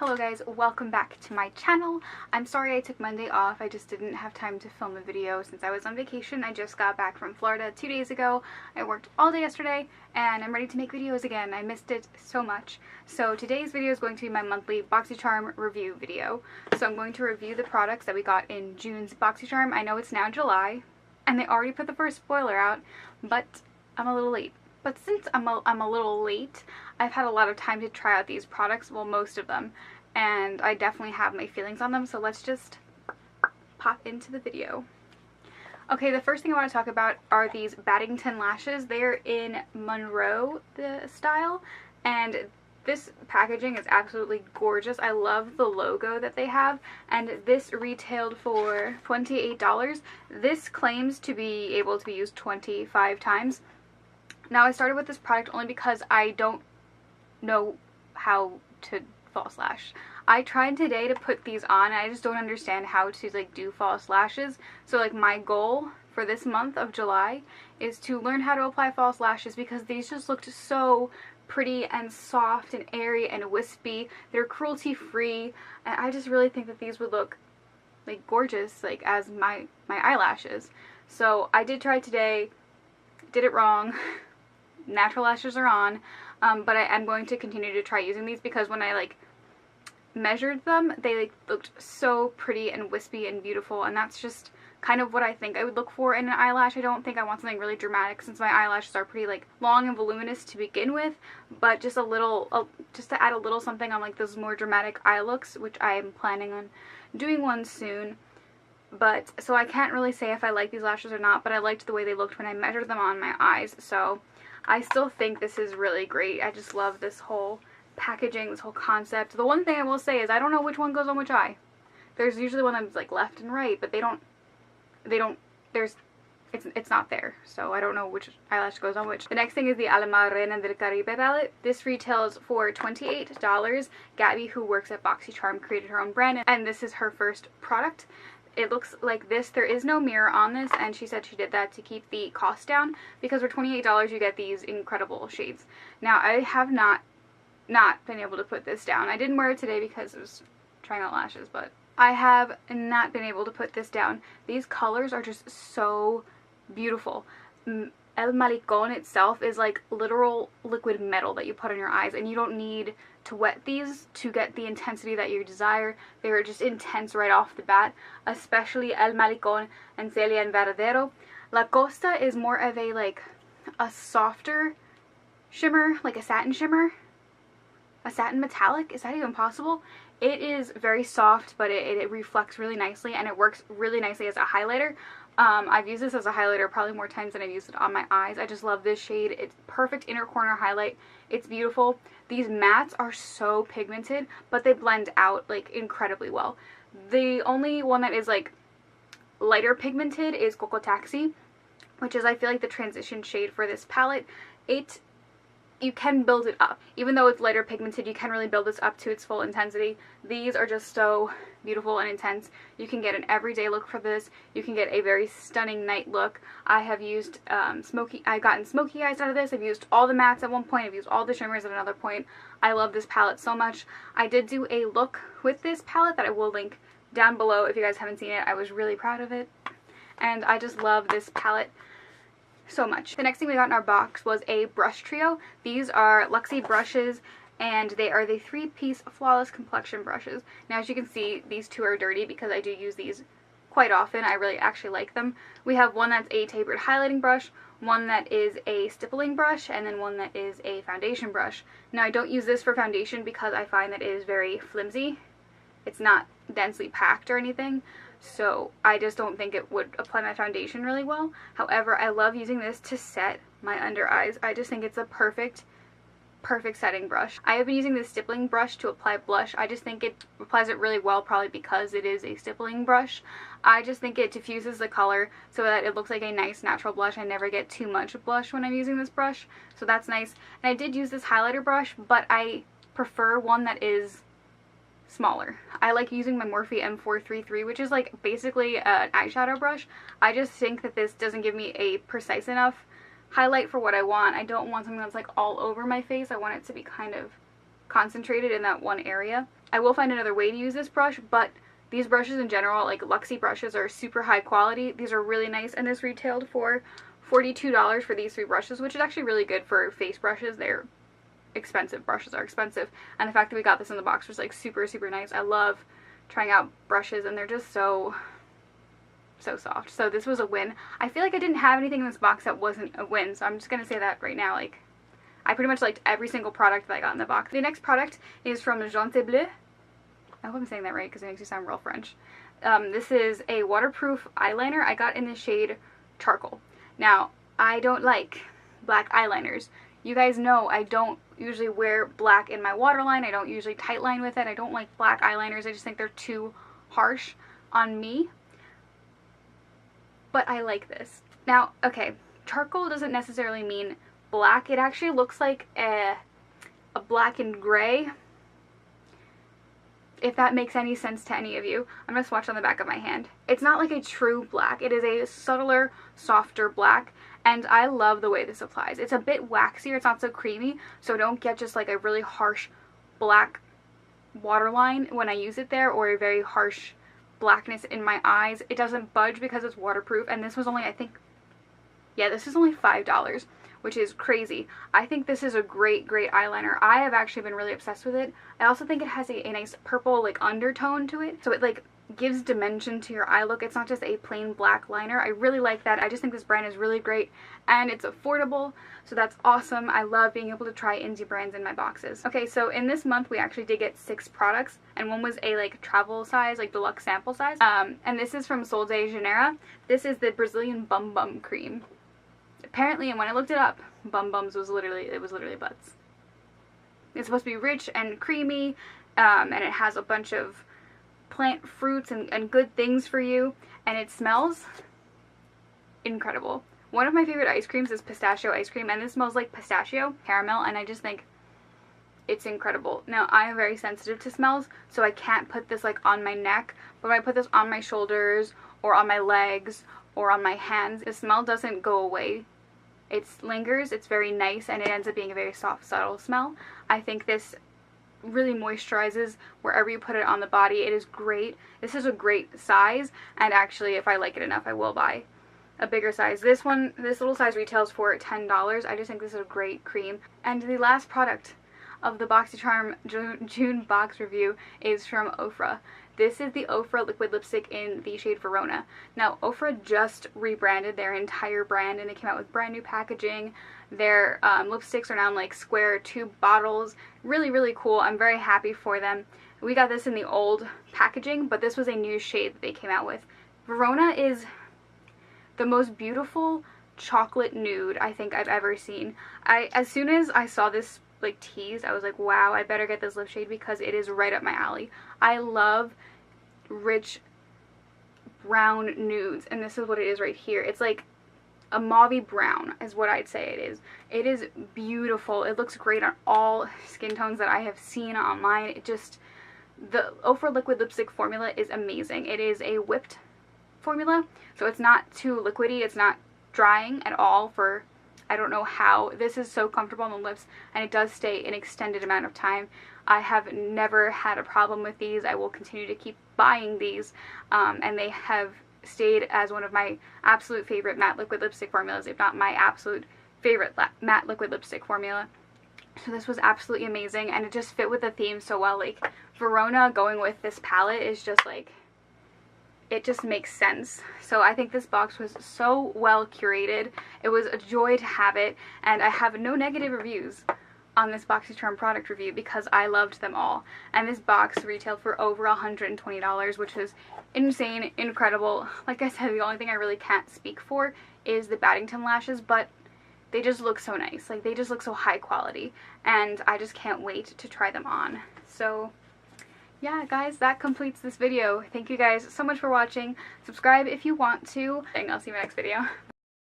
Hello guys, welcome back to my channel. I'm sorry I took Monday off. I just didn't have time to film a video since I was on vacation. I just got back from Florida 2 days ago. I worked all day yesterday and I'm ready to make videos again. I missed it so much. So today's video is going to be my monthly Boxycharm review video. So I'm going to review the products that we got in June's Boxycharm. I know it's now July and they already put the first spoiler out, but I'm a little late. But since I'm a little late, I've had a lot of time to try out these products, well, most of them, and I definitely have my feelings on them, so let's just pop into the video. Okay, the first thing I want to talk about are these Baddington lashes. They're in Monroe, the style, and this packaging is absolutely gorgeous. I love the logo that they have, and this retailed for $28. This claims to be able to be used 25 times. Now, I started with this product only because I don't know how to false lash. I tried today to put these on, and I just don't understand how to like do false lashes. So like my goal for this month of July is to learn how to apply false lashes because these just looked so pretty and soft and airy and wispy. They're cruelty free, and I just really think that these would look like gorgeous like as my eyelashes. So I did try today, did it wrong. Natural lashes are on, but I am going to continue to try using these because when I like measured them, they like looked so pretty and wispy and beautiful, and that's just kind of what I think I would look for in an eyelash. I don't think I want something really dramatic since my eyelashes are pretty like long and voluminous to begin with, but just a little, just to add a little something on like those more dramatic eye looks, which I am planning on doing one soon. But so I can't really say if I like these lashes or not, but I liked the way they looked when I measured them on my eyes, so I still think this is really great. I just love this whole packaging, this whole concept. The one thing I will say is I don't know which one goes on which eye. There's usually one that's like left and right, but it's not there. So I don't know which eyelash goes on which. The next thing is the Alma Reina del Caribe palette. This retails for $28. Gabby, who works at Boxycharm, created her own brand, and this is her first product. It looks like this. There is no mirror on this, and she said she did that to keep the cost down because for $28 you get these incredible shades. Now, I have not been able to put this down. I didn't wear it today because I was trying out lashes, but I have not been able to put this down. These colors are just so beautiful. El Malicon itself is like literal liquid metal that you put on your eyes, and you don't need to wet these to get the intensity that you desire. They are just intense right off the bat, especially El Malicon and Celia and Verdadero. La Costa is more of a like a softer shimmer, like a satin shimmer. A satin metallic? Is that even possible? It is very soft, but it reflects really nicely, and it works really nicely as a highlighter. I've used this as a highlighter probably more times than I've used it on my eyes. I just love this shade. It's perfect inner corner highlight. It's beautiful. These mattes are so pigmented, but they blend out like incredibly well. The only one that is like lighter pigmented is Coco Taxi, which is I feel like the transition shade for this palette. You can build it up. Even though it's lighter pigmented, you can really build this up to its full intensity. These are just so beautiful and intense. You can get an everyday look for this. You can get a very stunning night look. I have used I've gotten smoky eyes out of this. I've used all the mattes at one point. I've used all the shimmers at another point. I love this palette so much. I did do a look with this palette that I will link down below if you guys haven't seen it. I was really proud of it. And I just love this palette so much. The next thing we got in our box was a brush trio. These are Luxie brushes, and they are the 3-piece flawless complexion brushes. Now, as you can see, these two are dirty because I do use these quite often. I really actually like them. We have one that's a tapered highlighting brush, one that is a stippling brush, and then one that is a foundation brush. Now, I don't use this for foundation because I find that it is very flimsy. It's not densely packed or anything, so I just don't think it would apply my foundation really well. However, I love using this to set my under eyes. I just think it's a perfect setting brush. I have been using this stippling brush to apply blush. I just think it applies it really well, probably because it is a stippling brush. I just think it diffuses the color so that it looks like a nice natural blush. I never get too much blush when I'm using this brush, so that's nice. And I did use this highlighter brush, but I prefer one that is smaller. I like using my Morphe M433, which is like basically an eyeshadow brush. I just think that this doesn't give me a precise enough highlight for what I want. I don't want something that's like all over my face. I want it to be kind of concentrated in that one area. I will find another way to use this brush, but these brushes in general, like Luxie brushes, are super high quality. These are really nice, and this retailed for $42 for these 3 brushes, which is actually really good for face brushes. They're expensive. Brushes are expensive, and the fact that we got this in the box was like super, super nice. I love trying out brushes, and they're just so soft. So this was a win. I feel like I didn't have anything in this box that wasn't a win, so I'm just gonna say that right now. Like, I pretty much liked every single product that I got in the box. The next product is from Jean Bleu. I hope I'm saying that right because it makes you sound real French. This is a waterproof eyeliner I got in the shade Charcoal. Now, I don't like black eyeliners. You guys know I don't usually wear black in my waterline. I don't usually tightline with it. I don't like black eyeliners. I just think they're too harsh on me. But I like this. Now, okay, charcoal doesn't necessarily mean black. It actually looks like a black and gray, if that makes any sense to any of you. I'm going to swatch on the back of my hand. It's not like a true black. It is a subtler, softer black, and I love the way this applies. It's a bit waxier. It's not so creamy, so don't get just like a really harsh black waterline when I use it there, or a very harsh blackness in my eyes. It doesn't budge because it's waterproof, and this was only, I think, yeah, this is only $5, which is crazy. I think this is a great, great eyeliner. I have actually been really obsessed with it. I also think it has a nice purple like undertone to it, so it like gives dimension to your eye look. It's not just a plain black liner. I really like that. I just think this brand is really great, and it's affordable, so that's awesome. I love being able to try indie brands in my boxes. Okay, so in this month we actually did get 6 products, and one was a like travel size, like deluxe sample size, and this is from Sol de Janeiro. This is the Brazilian Bum Bum Cream. Apparently, and when I looked it up, Bum Bums was literally butts. It's supposed to be rich and creamy, and it has a bunch of plant fruits and good things for you, and it smells incredible. One of my favorite ice creams is pistachio ice cream, and this smells like pistachio caramel, and I just think it's incredible. Now, I am very sensitive to smells, so I can't put this like on my neck, but when I put this on my shoulders or on my legs or on my hands, the smell doesn't go away. It lingers, it's very nice, and it ends up being a very soft, subtle smell. I think this really moisturizes wherever you put it on the body. It is great. This is a great size, and actually, if I like it enough, I will buy a bigger size. This little size retails for $10. I just think this is a great cream. And the last product of the Boxycharm June box review is from Ofra. This is the Ofra liquid lipstick in the shade Verona. Now, Ofra just rebranded their entire brand, and they came out with brand new packaging. Their lipsticks are now in like square tube bottles. Really, really cool. I'm very happy for them. We got this in the old packaging, but this was a new shade that they came out with. Verona is the most beautiful chocolate nude I think I've ever seen. As soon as I saw this like tease, I was like, wow, I better get this lip shade because it is right up my alley. I love rich brown nudes, and this is what it is right here. It's like a mauvey brown is what I'd say it is. It is beautiful. It looks great on all skin tones that I have seen online. It just, the Ofra liquid lipstick formula is amazing. It is a whipped formula, so it's not too liquidy. It's not drying at all for, I don't know how. This is so comfortable on the lips, and it does stay an extended amount of time. I have never had a problem with these. I will continue to keep buying these, and they have stayed as one of my absolute favorite matte liquid lipstick formulas, if not my absolute favorite matte liquid lipstick formula. So this was absolutely amazing, and it just fit with the theme so well. Like, Verona going with this palette is just like, it just makes sense. So I think this box was so well curated. It was a joy to have it, and I have no negative reviews on this Boxycharm product review because I loved them all. And this box retailed for over $120, which is insane, incredible. Like I said, the only thing I really can't speak for is the Baddington lashes, but they just look so nice. Like, they just look so high quality, and I just can't wait to try them on. So yeah, guys, that completes this video. Thank you guys so much for watching. Subscribe if you want to, and I'll see you in my next video.